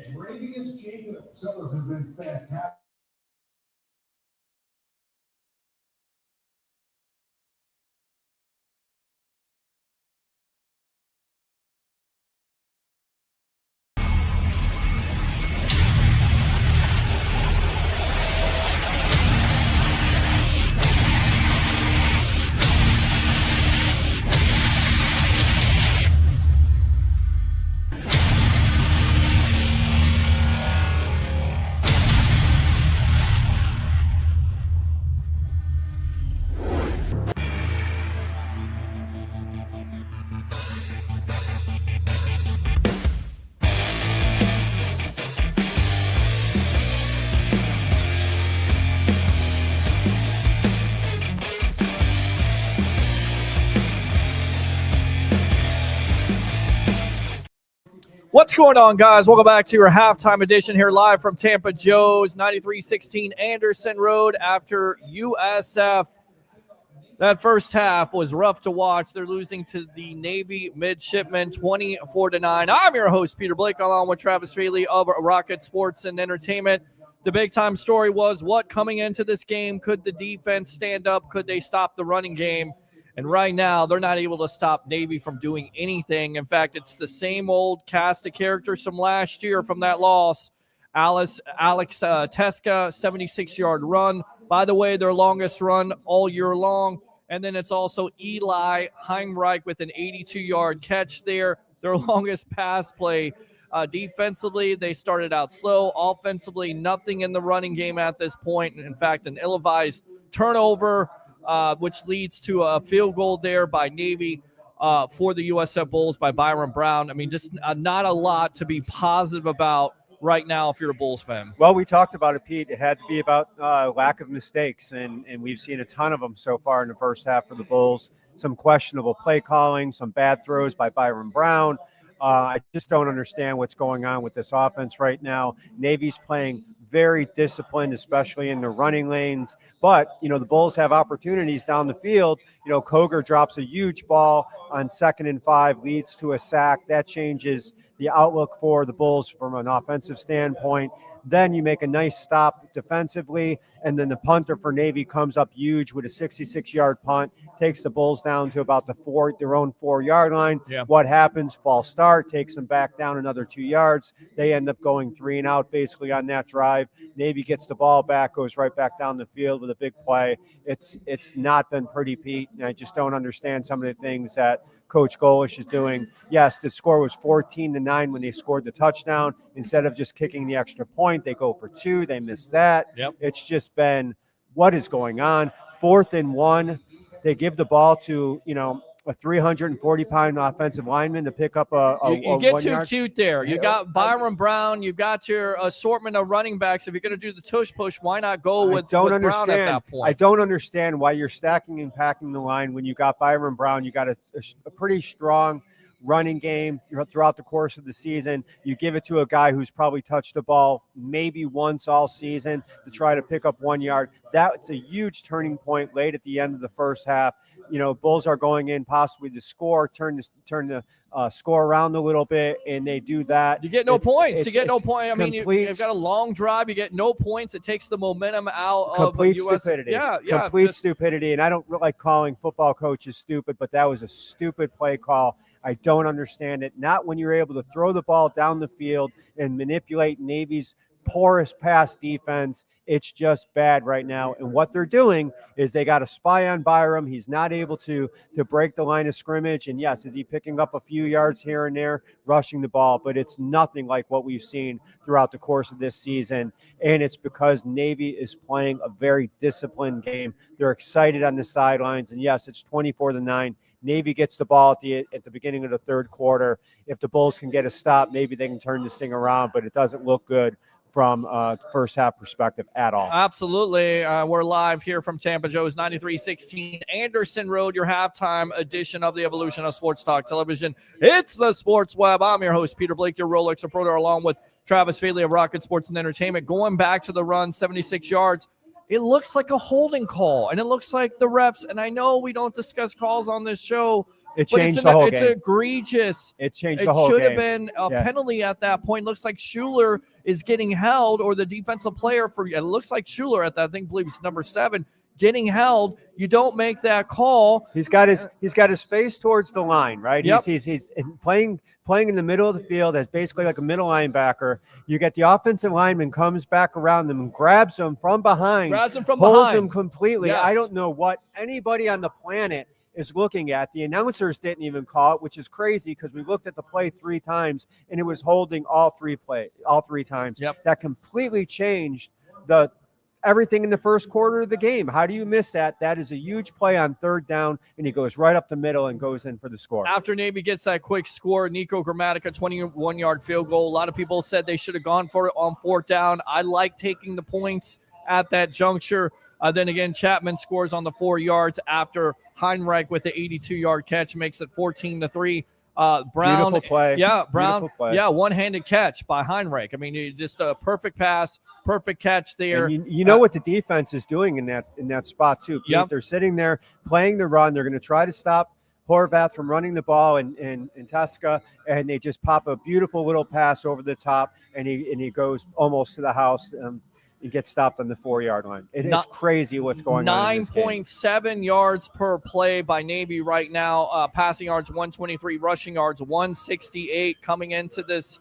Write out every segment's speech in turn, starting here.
Sellers have been fantastic. What's going on, guys? Welcome back to your halftime edition here live from Tampa Joe's 9316 Anderson Road after USF. That first half was rough to watch. They're losing to the Navy midshipmen 24-9. I'm your host, Peter Blake, along with Travis Failey of Rocket Sports and Entertainment. The big-time story was what coming into this game, could the defense stand up? Could they stop the running game? And right now, they're not able to stop Navy from doing anything. In fact, it's the same old cast of characters from last year from that loss. Alex Teska, 76-yard run. By the way, their longest run all year long. And then it's also Eli Heimreich with an 82-yard catch there, their longest pass play. Defensively, they started out slow. Offensively, nothing in the running game at this point. In fact, an ill-advised turnover, which leads to a field goal there by Navy for the USF Bulls by Byron Brown. I mean, just not a lot to be positive about right now if you're a Bulls fan. Well, we talked about it, Pete. It had to be about lack of mistakes, and we've seen a ton of them so far in the first half for the Bulls. Some questionable play calling, some bad throws by Byron Brown. I just don't understand what's going on with this offense right now. Navy's playing very disciplined, especially in the running lanes. But, the Bulls have opportunities down the field. Koger drops a huge ball on 2nd and 5, leads to a sack. That changes the outlook for the Bulls from an offensive standpoint. Then you make a nice stop defensively, and then the punter for Navy comes up huge with a 66-yard punt, takes the Bulls down to about their own 4-yard line. Yeah. What happens? False start, takes them back down another 2 yards. They end up going 3 and out basically on that drive. Navy gets the ball back, goes right back down the field with a big play. It's not been pretty, Pete, and I just don't understand some of the things that Coach Golish is doing. Yes, the score was 14-9 when they scored the touchdown. Instead of just kicking the extra point, they go for 2. They miss that. Yep. It's just been, what is going on? 4th and 1. They give the ball to, a 340-pound offensive lineman to pick up a you get 1 too yard. cute there. You got Byron Brown. You've got your assortment of running backs. If you're going to do the tush push, why not go with Brown at that point? I don't understand why you're stacking and packing the line when you got Byron Brown. You got a pretty strong running game throughout the course of the season. You give it to a guy who's probably touched the ball maybe once all season to try to pick up 1 yard. That's a huge turning point late at the end of the first half. Bulls are going in possibly to score, turn the score around a little bit, and they do that. You get no points. You get no point. I mean, you've got a long drive. You get no points. It takes the momentum out of complete US. stupidity. Yeah, complete stupidity. And I don't like calling football coaches stupid, but that was a stupid play call. I don't understand it. Not when you're able to throw the ball down the field and manipulate Navy's porous pass defense. It's just bad right now. And what they're doing is they got a spy on Byram. He's not able to break the line of scrimmage. And yes, is he picking up a few yards here and there, rushing the ball? But it's nothing like what we've seen throughout the course of this season. And it's because Navy is playing a very disciplined game. They're excited on the sidelines. And yes, it's 24-9. Navy gets the ball at the beginning of the third quarter. If the Bulls can get a stop, maybe they can turn this thing around, but it doesn't look good from first half perspective at all. Absolutely. We're live here from Tampa Joe's 9316 Anderson Road, your halftime edition of the Evolution of Sports Talk Television. It's the Sports Web. I'm your host, Peter Blake, your Rolex reporter, along with Travis Failey of Rocket Sports and Entertainment. Going back to the run, 76 yards. It looks like a holding call, and it looks like the refs, and I know we don't discuss calls on this show, It But changed the whole it's game. egregious. It changed It the whole should game. have been a Yeah. penalty at that point. Looks like Schuler is getting held, or the defensive player for it looks like Schuler at that thing, believe it's number 7, getting held. You don't make that call. He's got his face towards the line, right? Yep. He's playing in the middle of the field as basically like a middle linebacker. You get the offensive lineman comes back around them and grabs him from behind, holds him completely. Yes. I don't know what anybody on the planet is looking at. The announcers didn't even call it, which is crazy because we looked at the play 3 times and it was holding all three times. Yep. That completely changed everything in the first quarter of the game. How do you miss that? That is a huge play on 3rd down, and he goes right up the middle and goes in for the score. After Navy gets that quick score, Nico Grammatica, 21-yard field goal. A lot of people said they should have gone for it on 4th down. I like taking the points at that juncture. Then again, Chapman scores on the 4 yards after Heinrich with the 82-yard catch makes it 14-3. Brown, beautiful play. Yeah, Brown, beautiful play. Yeah, one-handed catch by Heinrich. I mean, just a perfect pass, perfect catch there. And you know what the defense is doing in that spot too. Pete, Yep. They're sitting there playing the run. They're going to try to stop Horvath from running the ball in Tuska, and they just pop a beautiful little pass over the top, and he goes almost to the house. He gets stopped on the 4-yard line. It is crazy what's going on in this game. 9.7 yards per play by Navy right now. Passing yards 123, rushing yards 168 coming into this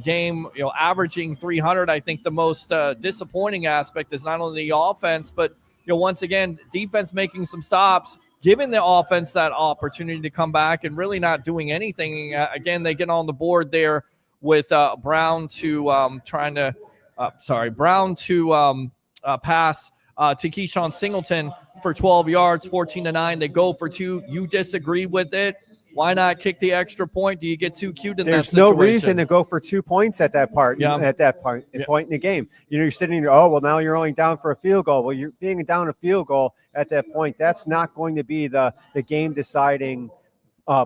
game, averaging 300. I think the most disappointing aspect is not only the offense, but once again, defense making some stops, giving the offense that opportunity to come back and really not doing anything. Again, they get on the board there with Brown to pass to Keyshawn Singleton for 12 yards, 14-9. They go for 2. You disagree with it. Why not kick the extra point? Do you get too cute in that situation? There's no reason to go for 2 points at that point in the game. You're sitting there, now you're only down for a field goal. Well, you're being down a field goal at that point. That's not going to be the game deciding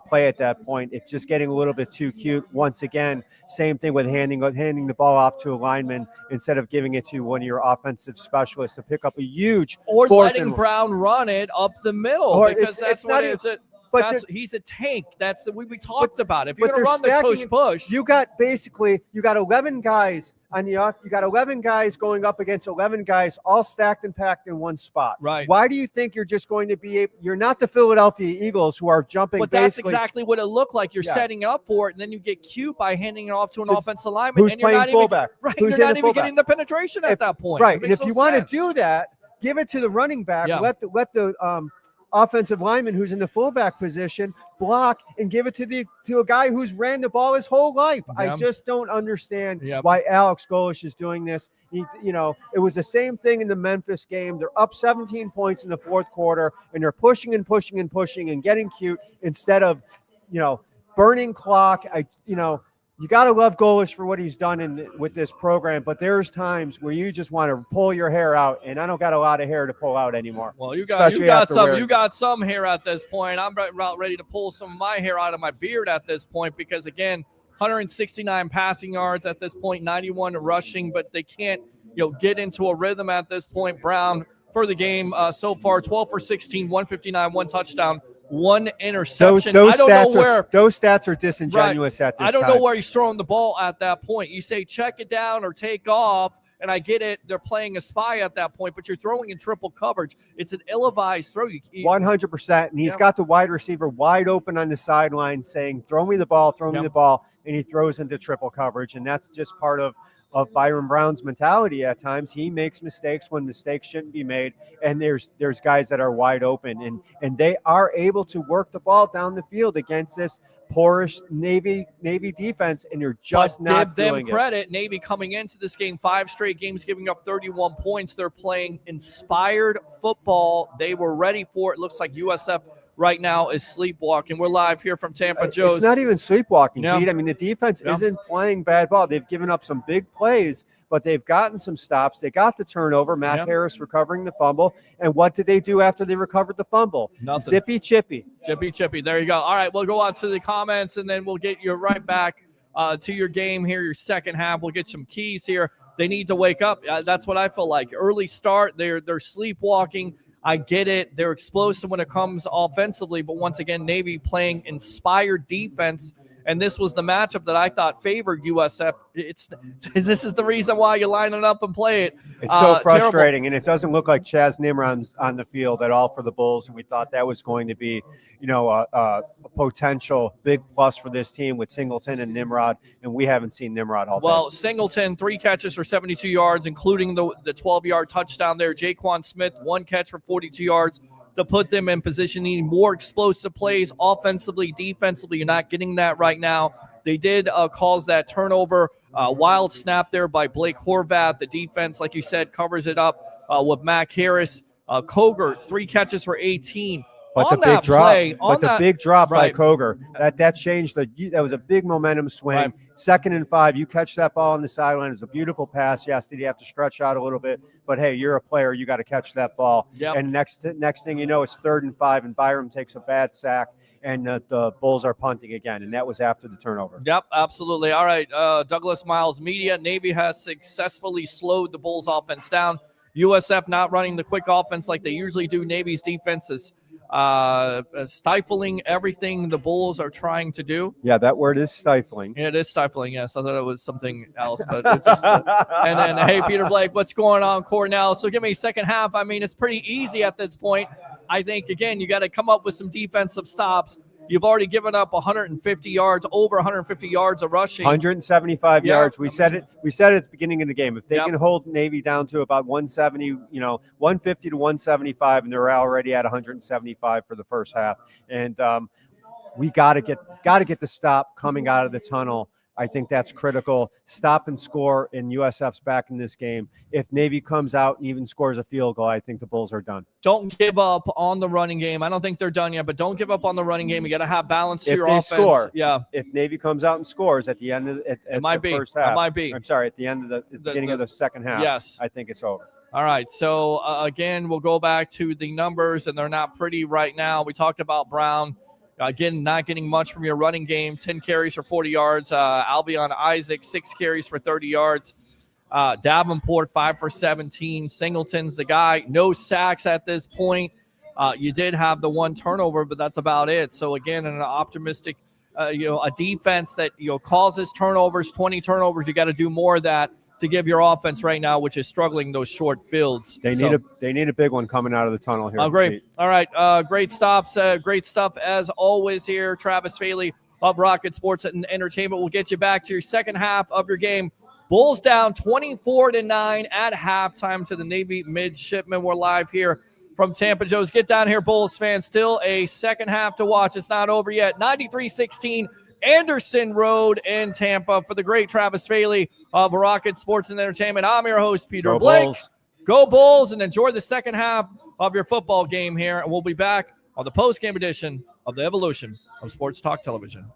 play at that point. It's just getting a little bit too cute. Once again, same thing with handing the ball off to a lineman instead of giving it to one of your offensive specialists to pick up a huge or letting Brown run it up the middle because he's a tank. That's we talked about. If you're going to run the push, you got 11 guys on the off. You got 11 guys going up against 11 guys, all stacked and packed in one spot. Right. Why do you think you're just going to be? You're not the Philadelphia Eagles who are jumping. But that's exactly what it looked like. You're setting up for it, and then you get cute by handing it off to an offensive lineman, who's and you're playing not fullback. Even right. You're not even getting the penetration at that point. Right. And if you want to do that, give it to the running back. Yeah. Let the offensive lineman who's in the fullback position block and give it to a guy who's ran the ball his whole life. I just don't understand why Alex Golesh is doing this. It was the same thing in the Memphis game. They're up 17 points in the 4th quarter, and they're pushing and pushing and pushing and getting cute instead of, burning clock. You got to love Golesh for what he's done with this program, but there's times where you just want to pull your hair out, and I don't got a lot of hair to pull out anymore. Well, you got some hair at this point. I'm about ready to pull some of my hair out of my beard at this point because, again, 169 passing yards at this point, 91 rushing, but they can't get into a rhythm at this point. Brown for the game so far, 12 for 16, 159, 1 touchdown. 1 interception. Those stats are disingenuous at this time. I don't know where he's throwing the ball at that point. You say check it down or take off, and I get it. They're playing a spy at that point, but you're throwing in triple coverage. It's an ill-advised throw. 100%. And he's got the wide receiver wide open on the sideline saying, throw me the ball, and he throws into triple coverage. And that's just part of Byron Brown's mentality at times. He makes mistakes when mistakes shouldn't be made, and there's guys that are wide open, and they are able to work the ball down the field against this poorish Navy defense, and they're just not doing it. Give them credit. Navy coming into this game, 5 straight games, giving up 31 points. They're playing inspired football. They were ready for it. Looks like USF right now is sleepwalking. We're live here from Tampa Joe's. It's not even sleepwalking, Pete. I mean, the defense isn't playing bad ball. They've given up some big plays, but they've gotten some stops. They got the turnover. Matt Harris recovering the fumble. And what did they do after they recovered the fumble? Nothing. Zippy chippy. There you go. All right, we'll go on to the comments, and then we'll get you right back to your game here, your second half. We'll get some keys here. They need to wake up. That's what I feel like. Early start. They're sleepwalking. I get it. They're explosive when it comes offensively, but once again, Navy playing inspired defense. And this was the matchup that I thought favored USF. This is the reason why you line it up and play it. It's so frustrating, terrible. and it doesn't look like Chaz Nimrod's on the field at all for the Bulls. And we thought that was going to be, a potential big plus for this team with Singleton and Nimrod, and we haven't seen Nimrod all day. Well, Singleton, 3 catches for 72 yards, including the 12-yard touchdown there. Jaquan Smith, 1 catch for 42 yards to put them in position, needing more explosive plays offensively, defensively. You're not getting that right now. They did cause that turnover. Wild snap there by Blake Horvath. The defense, like you said, covers it up with Mac Harris. Koger, 3 catches for 18. But the big drop by Koger, that changed that was a big momentum swing. Right. 2nd and 5, you catch that ball on the sideline. It was a beautiful pass. Yes, did you have to stretch out a little bit? But hey, you're a player. You got to catch that ball. Yep. And next thing you know, it's 3rd and 5, and Byram takes a bad sack, and the Bulls are punting again, and that was after the turnover. Yep, absolutely. All right, Douglas Miles Media. Navy has successfully slowed the Bulls offense down. USF not running the quick offense like they usually do. Navy's defense is stifling everything the Bulls are trying to do. Yeah, that word is stifling. It is stifling, yes. I thought it was something else, but it just and then, hey, Peter Blake, what's going on, Cornell? So give me second half. I mean, it's pretty easy at this point. I think, again, you got to come up with some defensive stops. You've already given up 150 yards, over 150 yards of rushing. 175 yards. We said it at the beginning of the game. If they Yep. can hold Navy down to about 170, 150 to 175, and they're already at 175 for the first half. And we got to get the stop coming out of the tunnel. I think that's critical. Stop and score, and USF's back in this game. If Navy comes out and even scores a field goal, I think the Bulls are done. Don't give up on the running game. I don't think they're done yet, but don't give up on the running game. You got to have balance to If your they offense. score, Yeah. If Navy comes out and scores at the end of the first half, It might be. I'm sorry, at the end of the beginning of the second half. Yes. I think it's over. All right. So, again, we'll go back to the numbers, and they're not pretty right now. We talked about Brown. Again, not getting much from your running game. 10 carries for 40 yards. Albion Isaac, 6 carries for 30 yards. Davenport, 5 for 17. Singleton's the guy. No sacks at this point. You did have the 1 turnover, but that's about it. So, again, in an optimistic, a defense that, causes turnovers, 20 turnovers, you got to do more of that to give your offense right now, which is struggling those short fields. They need a big one coming out of the tunnel here. Great. All right. Great stops. Great stuff as always here. Travis Failey of Rocket Sports and Entertainment will get you back to your second half of your game. Bulls down 24-9 at halftime to the Navy midshipmen. We're live here from Tampa Joe's. Get down here, Bulls fans. Still a second half to watch. It's not over yet. 93-16. Anderson Road in Tampa. For the great Travis Failey of Rocket Sports and Entertainment, I'm your host, Peter Go Blake. Bulls. Go Bulls, and enjoy the second half of your football game here. And we'll be back on the post-game edition of the Evolution of Sports Talk Television.